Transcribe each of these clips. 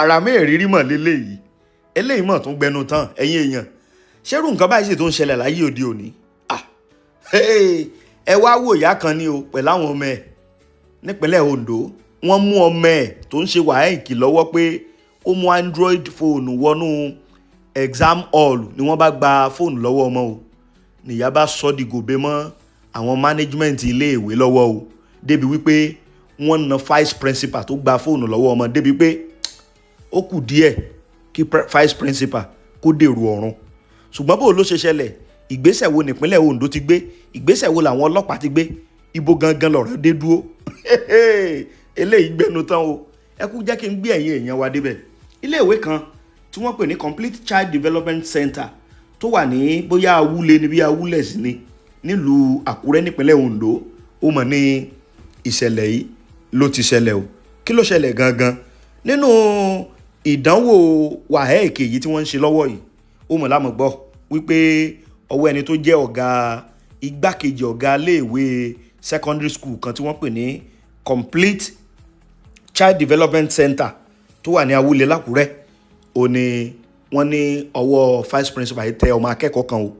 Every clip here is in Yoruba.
ara mẹ́rìírí mọ̀ lélẹ́yìí eléyìí mọ̀ tún gbẹnu tán ẹ̀yin èèyàn ṣerú nǹkan báyìí sì tó ń ṣẹlẹ̀ láyé òde òní ẹ wá wò ìyá kan ní o pẹ̀lú àwọn ọmọ ẹ̀ nípínlẹ̀ Ondo wọ́n mú ọmọ ẹ̀ tó ń ṣe wàhálà lọ́wọ́ pé ó mú Android fóònù wọnú exam hall ni wọ́n bá gba fóònù lọ́wọ́ ọmọ o nìyá bá sọ di gòbè mọ́ àwọn management iléèwé lọ́wọ́ o débi wípé wọ́n na vice principal tó gba fóònù lọ́wọ́ ọmọ débi pé ó kù díẹ̀ kí vice principal kó dèrò ọ̀run ṣùgbọ́n bó ló ṣe ṣẹlẹ̀ ìgbésẹ̀ wo nípínlẹ̀ Ondo ti gbé ìgbésẹ̀ wo làwọn ọlọ́pàá ti gbé ibo gangan lọ̀rọ̀ dé dúró eléyìí gbẹnu tán o ẹ kú jẹ́ kí n gbé ẹ̀yin èèyàn wa débẹ̀ iléèwé kan tí wọ́n pè ní Complete Child Development Center tó wà ní bóyá Awúlé ni bí Awúlẹ̀ sí ni nílùú Àkúrẹ́ nípínlẹ̀ Ondo ó mọ̀ ní ìṣẹ̀lẹ̀ yìí ló ti ṣẹlẹ̀ o kí ló ṣẹlẹ̀ gangan nínú ìdánwò WAEC yìí tí wọ́n ń ṣe lọ́wọ́ yìí ó mọ̀ lámọ̀ gbọ́ wípé ọwọ́ ẹni tó jẹ́ ọ̀gá igbákejì ọ̀gá iléèwé secondary school kan tí wọ́n pè ní Complete Child Development Center tó wà ní Awúlé l'Ákúrẹ́ ó ní wọ́n ní ọwọ́ vice principal yìí tẹ ọmọ akẹ́kọ̀ọ́ kan o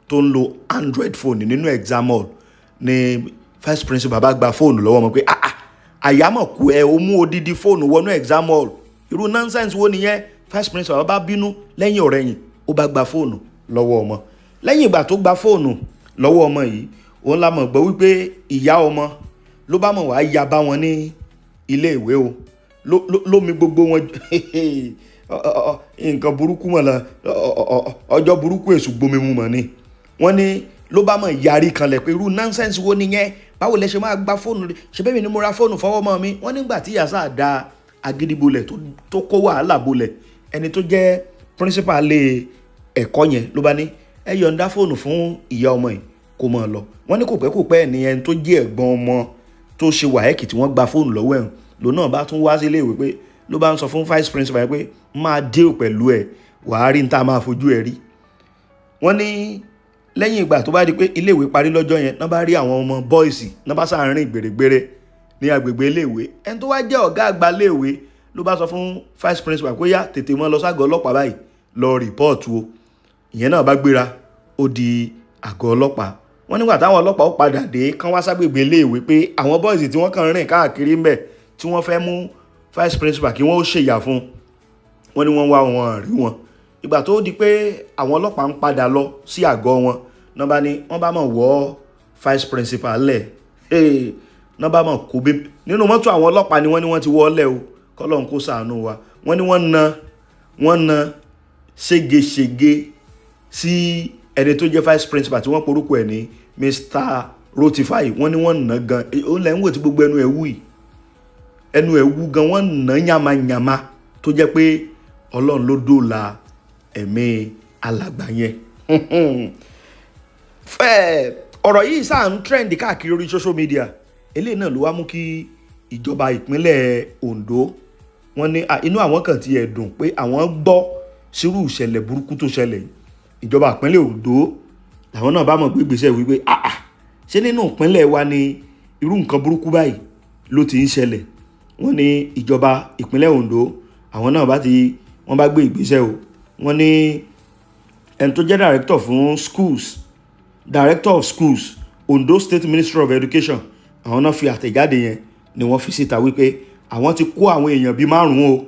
tó ń lo Android phone nínú exam hall ní vice principal bá gba fóònù lọ́wọ́ ọmọ pé àyámọ̀ kú ẹ o mú odidi fóònù wọnú exam hall irú nonsense wo nìyẹn vice principal bá bínú lẹ́yìn ọ̀rẹ́yìn ó bá gba fóònù lọ́wọ́ ọmọ lẹ́yìn ìgbà tó gba fóònù lọ́wọ́ ọmọ yìí òun la mọ̀ gbọ́ wípé ìyá ọmọ ló bá mọ̀ wá ya bá wọn ní ilé ìwé o lómi gbogbo wọn nǹkan burúkú mọ̀ la ọjọ́ burúkú èṣù gbomi mu mọ̀ ni wọ́n ní ló bá mọ̀ yarí kanlẹ̀ pé irú nonsense wo nìyẹn báwo lẹ ṣe máa gba fóònù rẹ ṣe bẹ́ẹ̀ mi ni mo ra fóònù fọwọ́ mọ́ mi wọ́n nígbà tí ìyá sáà da agídí bolẹ̀ tó kó wàhálà bolẹ̀ ẹni tó jẹ́ principal lé ẹ̀kọ́ yẹn ló bá ní ẹ yọ̀ǹda fóònù fún ìyá ọmọ yìí kó mọ̀ lọ wọ́n ní kò pẹ́ ní ẹni tó jẹ́ ẹ̀gbọ́n ọmọ tó ṣe WAEC tí wọ́n gba fóònù lọ́wọ́ ẹ̀ lòun náà bá tún wá sí iléèwé pé ló bá ń sọ fún vice principal pé máa deal pẹ̀lú ẹ̀ wàá rí níta máa fojú ẹ̀ rí wọ́n ní lẹ́yìn ìgbà tó bá di pé iléèwé parí lọ́jọ́ yẹn náà bá rí àwọn ọmọ bọ́ìsì náà bá sáàárín gbèrègbèrè ní agbègbè iléèwé ẹni tó wá jẹ́ ọ̀gá àgbà iléèwé ló bá sọ fún vice principal pé yá tètè mọ́ lọ ságọ́ ọlọ́pàá báyìí lọ rìpọ́ọ̀tù o ìyẹn náà bá gbéra ó di àgọ́ ọlọ́pàá wọ́n nígbà táwọn ọlọ́pàá ó padà dé kán wá ságbègbè iléèwé pé àwọn bọ́ìsì tí wọ́n kàn rìn káàkiri ńbẹ̀ tí wọ́n fẹ́ mú vice principal kí wọ́n ó ṣèyà fún wọn ni wọ́n wá wọn rí wọn ìgbà tó di pé àwọn ọlọ́pàá ń padà lọ sí àgọ́ wọn nọ́mbà ni wọ́n bá mọ̀ wọ́ vice principal lẹ̀ nọ́mbà mọ̀ kó bí nínú mọ́tò àwọn ọlọ́pàá ni wọ́n ti wọ́ lẹ̀ o kọ́lọ́n kó ṣàánú wa wọ́n ní wọ́n na ségesège sí ẹni tó jẹ́ vice principal tí wọ́n porúkọ ẹ̀ ní Mr. Rotify wọ́n ní wọ́n nà gan ó lẹ́ ń wò tí gbogbo ẹnu ẹ̀ wù yìí ẹnu ẹ̀ wù gan wọ́n nà yamayama tó jẹ́ pé Ọlọ́run ló dóòlà ẹ̀mí alàgbà yẹn ọ̀rọ̀ yìí sáà ń trend káàkiri orí social media eléyìí náà ló wá mú kí ìjọba ìpínlẹ̀ Ondo wọ́n ní inú àwọn kan ti ẹ̀ dùn pé àwọn gbọ́ sírú ìṣẹ̀lẹ̀ burúkú tó ṣẹlẹ̀ ìjọba ìpínlẹ̀ Ondo làwọn náà bá mọ̀ pé gbèsè wípé ṣé nínú ìpínlẹ̀ wa ni irú nǹkan burúkú báyìí ló ti ń ṣẹlẹ̀ wọ́n ní ìjọba ìpínlẹ̀ Ondo àwọn náà wọ́n bá gbé ìgbésẹ̀ o wọ́n ní ẹni tó jẹ́ director of schools Ondo State Ministry of Education àwọn náà fi àtẹ̀jáde yẹn ni wọ́n fi síta wípé àwọn ti kó àwọn èèyàn bíi 5 o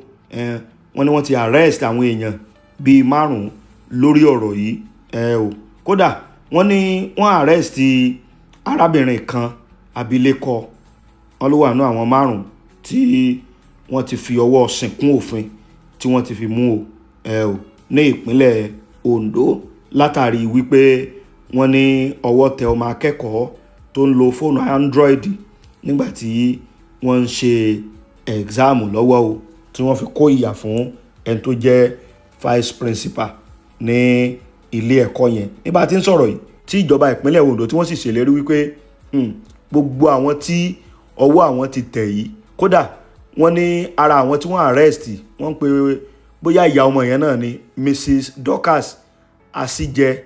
wọ́n ní wọ́n ti arrest àwọn èèyàn bíi 5 lórí ọ̀rọ̀ yìí o kódà wọ́n ní wọ́n arrest arábìnrin kan abilékọ wọ́n ló wà nínú àwọn 5 tí wọ́n ti fi ọwọ́ sìnkún òfin tí wọ́n ti fi mú o ní ìpínlẹ̀ Ondo látàrí wípé wọ́n ní ọwọ́ tẹ ọmọ akẹ́kọ̀ọ́ tó ń lo fóònù Android nígbà tí wọ́n ń ṣe ẹ̀gzáàmù lọ́wọ́ o tí wọ́n fi kó ìyà fún ẹni tó jẹ́ vice principal ní ilé ẹ̀kọ́ yẹn nígbà tí ń sọ̀rọ̀ yìí tí ìjọba ìpínlẹ̀ Ondo tí wọ́n sì ṣèlérí wípé gbogbo àwọn tí ọwọ́ àwọn ti tẹ̀ yìí kódà wọ́n ní ara àwọn tí wọ́n arrest wọ́n pe bóyá ìyá ọmọ yẹn náà ni Mrs. Dorcas Asije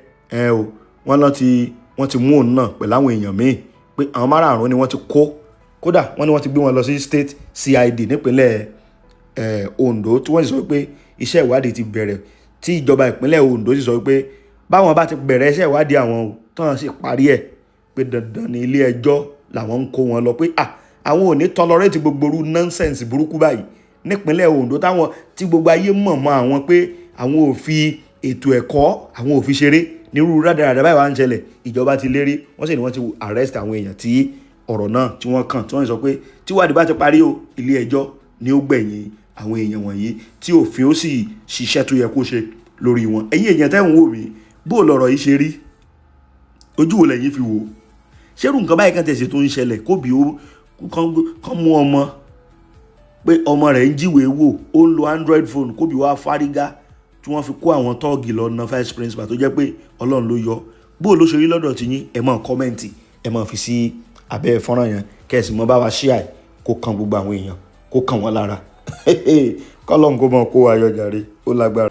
wọ́n ti mú òun náà pẹ̀lú àwọn èèyàn míì pé àwọn márààrún ni wọ́n ti kó kódà wọ́n ní wọ́n ti gbé wọn lọ sí state CID nípínlẹ̀ Ondo tí wọ́n sì sọ pé iṣẹ́ ìwádìí ti bẹ̀rẹ̀ tí ìjọba ìpínlẹ̀ Ondo sì sọ pé báwọn bá ti bẹ̀rẹ̀ iṣẹ́ ìwádìí àwọn tán sì parí ẹ̀ pé dandan ní ilé ẹjọ́ làwọn ń kó wọn lọ pé àwọn ò ní tolerate gbogbo irú nonsense burúkú báyìí nípínlẹ̀ Ondo táwọn tí gbogbo ayé mọ̀ mọ́ àwọn pé àwọn ò fi ètò ẹ̀kọ́ àwọn ò fi ṣeré nírú rádaràdà báyìí wá ń ṣẹlẹ̀ ìjọba ti lérí wọ́n sì ní wọ́n ti arrest àwọn èèyàn tí ọ̀rọ̀ náà tí wọ́n kàn tí wọ́n sọ pé tíwádìí bá ti parí o ilé ẹjọ́ ni ó gbẹ̀yìn àwọn èèyàn wọ̀nyí tí òfin ó sì ṣiṣẹ́ tó yẹ kó ṣe lórí wọn. ẹ̀yin èèyàn tẹ́ ń wò mí bó lọ̀rọ̀ yìí ṣe rí ojú wo lẹ́yìn fi wò ṣérù nǹkan báyìí kan tẹ̀sí tó ń ṣẹlẹ̀ kóbi ó kán mú ọmọ pé ọmọ rẹ̀ ń jíwèé wò ó ń lo Android phone kóbi wá fárígá tí wọ́n fi kó àwọn tọ́ọ̀gì lọ na vice principal tó jẹ́ pé Ọlọ́run ló yọ bó ló ṣe rí lọ́dọ̀ tí yín ẹ máa kọ́mẹ́ǹtì ẹ máa fi sí abẹ́ fọ́nrán yẹn kẹ́sì mọ́ bá wa share kó kan gbogbo àwọn èèyàn kó kàn wọ́n lára kọ́lọ́n kó mọ̀ kó ayọ̀ jàre ó lágbára.